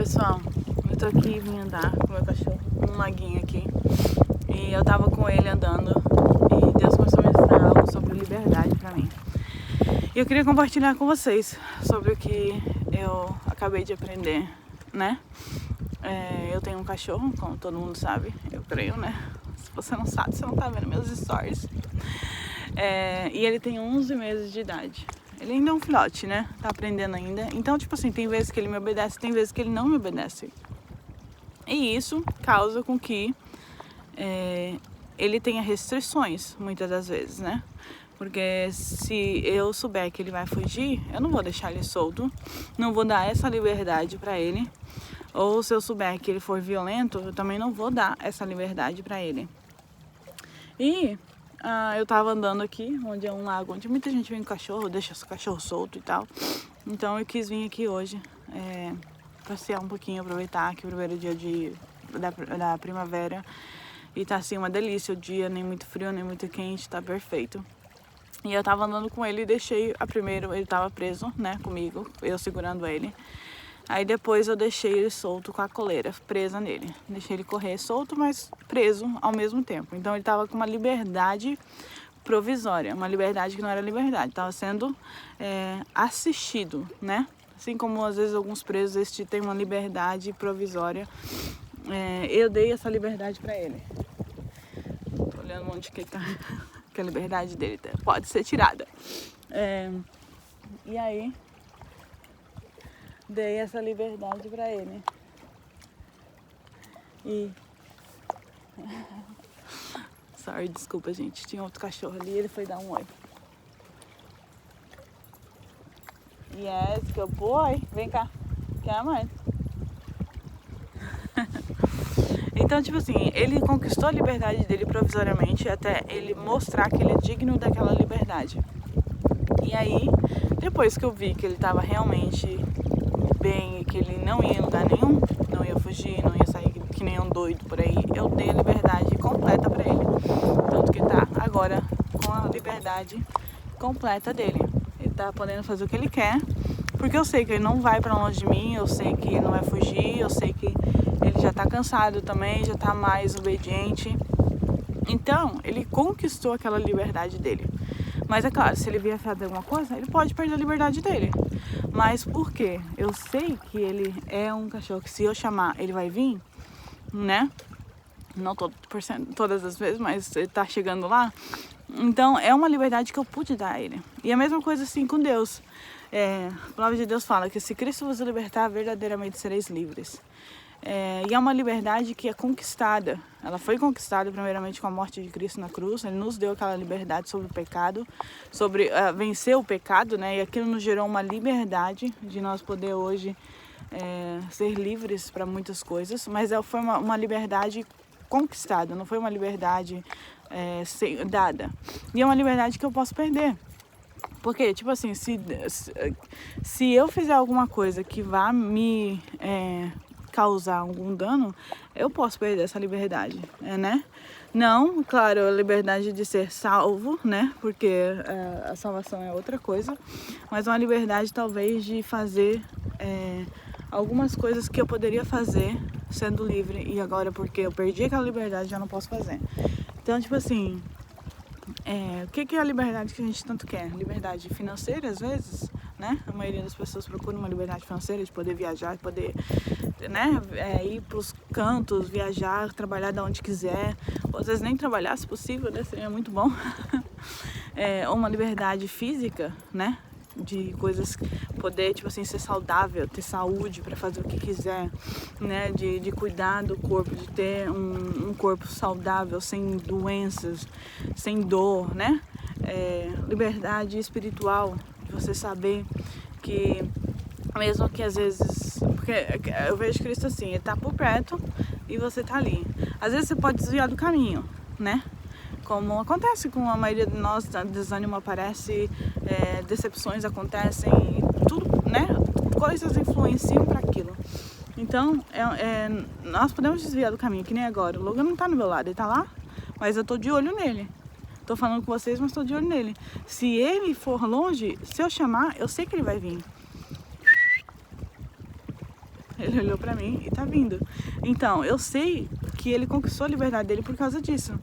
pessoal, eu tô aqui, vim andar com o meu cachorro num laguinho aqui. E eu tava com ele andando e Deus começou a me ensinar algo sobre liberdade pra mim. E eu queria compartilhar com vocês sobre o que eu acabei de aprender, né? Eu tenho um cachorro, como todo mundo sabe, eu creio, né? Se você não sabe, você não tá vendo meus stories. E ele tem 11 meses de idade. Ele ainda é um filhote, né? Tá aprendendo ainda. Então, tipo assim, tem vezes que ele me obedece, tem vezes que ele não me obedece. E isso causa com que ele tenha restrições, muitas das vezes, né? Porque se eu souber que ele vai fugir, eu não vou deixar ele solto. Não vou dar essa liberdade pra ele. Ou se eu souber que ele for violento, eu também não vou dar essa liberdade pra ele. E eu tava andando aqui, onde é um lago, onde muita gente vem com cachorro, deixa o cachorro solto e tal. Então eu quis vir aqui hoje, passear um pouquinho, aproveitar que o primeiro dia da primavera. E tá assim uma delícia o dia, nem muito frio, nem muito quente, tá perfeito. E eu tava andando com ele e deixei primeiro, ele tava preso, né, comigo, eu segurando ele. Aí depois eu deixei ele solto com a coleira presa nele. Deixei ele correr solto, mas preso ao mesmo tempo. Então ele tava com uma liberdade provisória, uma liberdade que não era liberdade. Tava sendo assistido, né? Assim como às vezes alguns presos têm uma liberdade provisória. Eu dei essa liberdade pra ele. Tô olhando onde que ele tá, que a liberdade dele pode ser tirada. E aí dei essa liberdade pra ele. Sorry, desculpa, gente. Tinha outro cachorro ali e ele foi dar um oi. Yes, good boy. Vem cá. Quer a mãe? Então, tipo assim, ele conquistou a liberdade dele provisoriamente até ele mostrar que ele é digno daquela liberdade. E aí, depois que eu vi que ele tava realmente bem e que ele não ia em lugar nenhum, não ia fugir, não ia sair que nem um doido por aí, eu dei a liberdade completa pra ele. Tanto que ele tá agora com a liberdade completa dele. Ele tá podendo fazer o que ele quer, porque eu sei que ele não vai pra longe de mim, eu sei que ele não vai fugir, eu sei que ele já tá cansado também, já tá mais obediente. Então, ele conquistou aquela liberdade dele. Mas é claro, se ele vier fazer alguma coisa, ele pode perder a liberdade dele. Mas por quê? Eu sei que ele é um cachorro que se eu chamar, ele vai vir, né? Não todas as vezes, mas ele tá chegando lá. Então, é uma liberdade que eu pude dar a ele. E a mesma coisa assim com Deus. A palavra de Deus fala que se Cristo vos libertar, verdadeiramente sereis livres. E é uma liberdade que é conquistada. Ela foi conquistada primeiramente com a morte de Cristo na cruz. Ele nos deu aquela liberdade sobre o pecado, sobre vencer o pecado, né? E aquilo nos gerou uma liberdade de nós poder hoje ser livres para muitas coisas. Mas foi uma liberdade conquistada, não foi uma liberdade dada. E é uma liberdade que eu posso perder. Porque, tipo assim, se eu fizer alguma coisa que vá me causar algum dano, eu posso perder essa liberdade, né? Não, claro, a liberdade de ser salvo, né? Porque a salvação é outra coisa, mas uma liberdade talvez de fazer algumas coisas que eu poderia fazer sendo livre e agora porque eu perdi aquela liberdade já não posso fazer. Então, tipo assim, o que é a liberdade que a gente tanto quer? Liberdade financeira, às vezes, né? A maioria das pessoas procura uma liberdade financeira de poder viajar, de poder, né, ir pros cantos, viajar, trabalhar de onde quiser, ou às vezes nem trabalhar, se possível, né? Seria muito bom. Ou uma liberdade física, né? De coisas, poder, tipo assim, ser saudável, ter saúde para fazer o que quiser, né? De cuidar do corpo, de ter um corpo saudável, sem doenças, sem dor, né? Liberdade espiritual, de você saber que mesmo que às vezes, porque eu vejo Cristo assim, ele tá por perto e você tá ali. Às vezes você pode desviar do caminho, né? Como acontece com a maioria de nós, desânimo aparece, decepções acontecem, tudo, né? Coisas influenciam para aquilo. Então, nós podemos desviar do caminho, que nem agora. O Logan não tá no meu lado, ele tá lá, mas eu tô de olho nele. Tô falando com vocês, mas tô de olho nele. Se ele for longe, se eu chamar, eu sei que ele vai vir. Ele olhou pra mim e tá vindo. Então, eu sei que ele conquistou a liberdade dele por causa disso.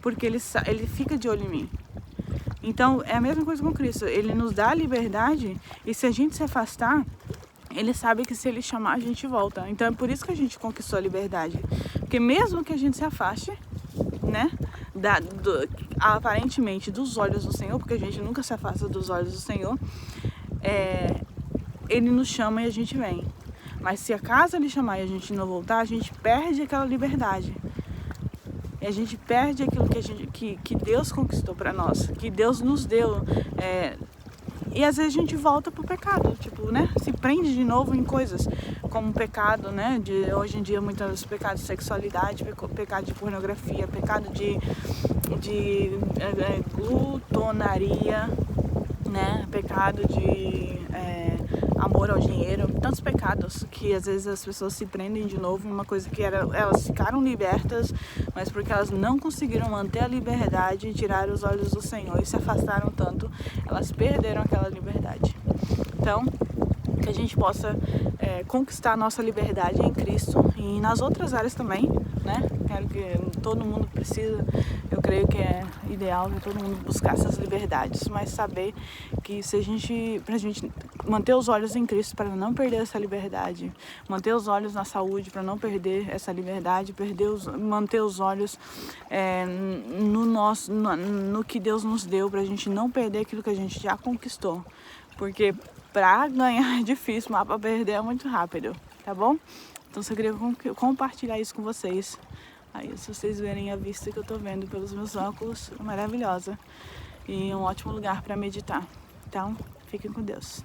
Porque ele fica de olho em mim. Então, é a mesma coisa com Cristo. Ele nos dá a liberdade e se a gente se afastar, ele sabe que se ele chamar, a gente volta. Então, é por isso que a gente conquistou a liberdade. Porque mesmo que a gente se afaste, né, aparentemente dos olhos do Senhor, porque a gente nunca se afasta dos olhos do Senhor, ele nos chama e a gente vem. Mas se acaso ele chamar e a gente não voltar, a gente perde aquela liberdade. E a gente perde aquilo que Deus conquistou para nós, que Deus nos deu. E às vezes a gente volta pro pecado, tipo, né? Se prende de novo em coisas como pecado, né? Hoje em dia, muitos pecados de sexualidade, pecado de pornografia, pecado de glutonaria, né? Pecado de amor ao dinheiro, tantos pecados que às vezes as pessoas se prendem de novo em uma coisa que elas ficaram libertas, mas porque elas não conseguiram manter a liberdade e tirar os olhos do Senhor e se afastaram tanto, elas perderam aquela liberdade. Então, que a gente possa conquistar a nossa liberdade em Cristo e nas outras áreas também, né? Quero que todo mundo precisa, eu creio que é ideal que todo mundo buscar essas liberdades, mas saber que pra gente manter os olhos em Cristo para não perder essa liberdade, manter os olhos na saúde para não perder essa liberdade, manter os olhos no que Deus nos deu, pra gente não perder aquilo que a gente já conquistou, porque pra ganhar é difícil, mas pra perder é muito rápido, tá bom? Então eu queria compartilhar isso com vocês. Aí, se vocês verem a vista que eu tô vendo pelos meus óculos, é maravilhosa. E um ótimo lugar para meditar. Então, fiquem com Deus.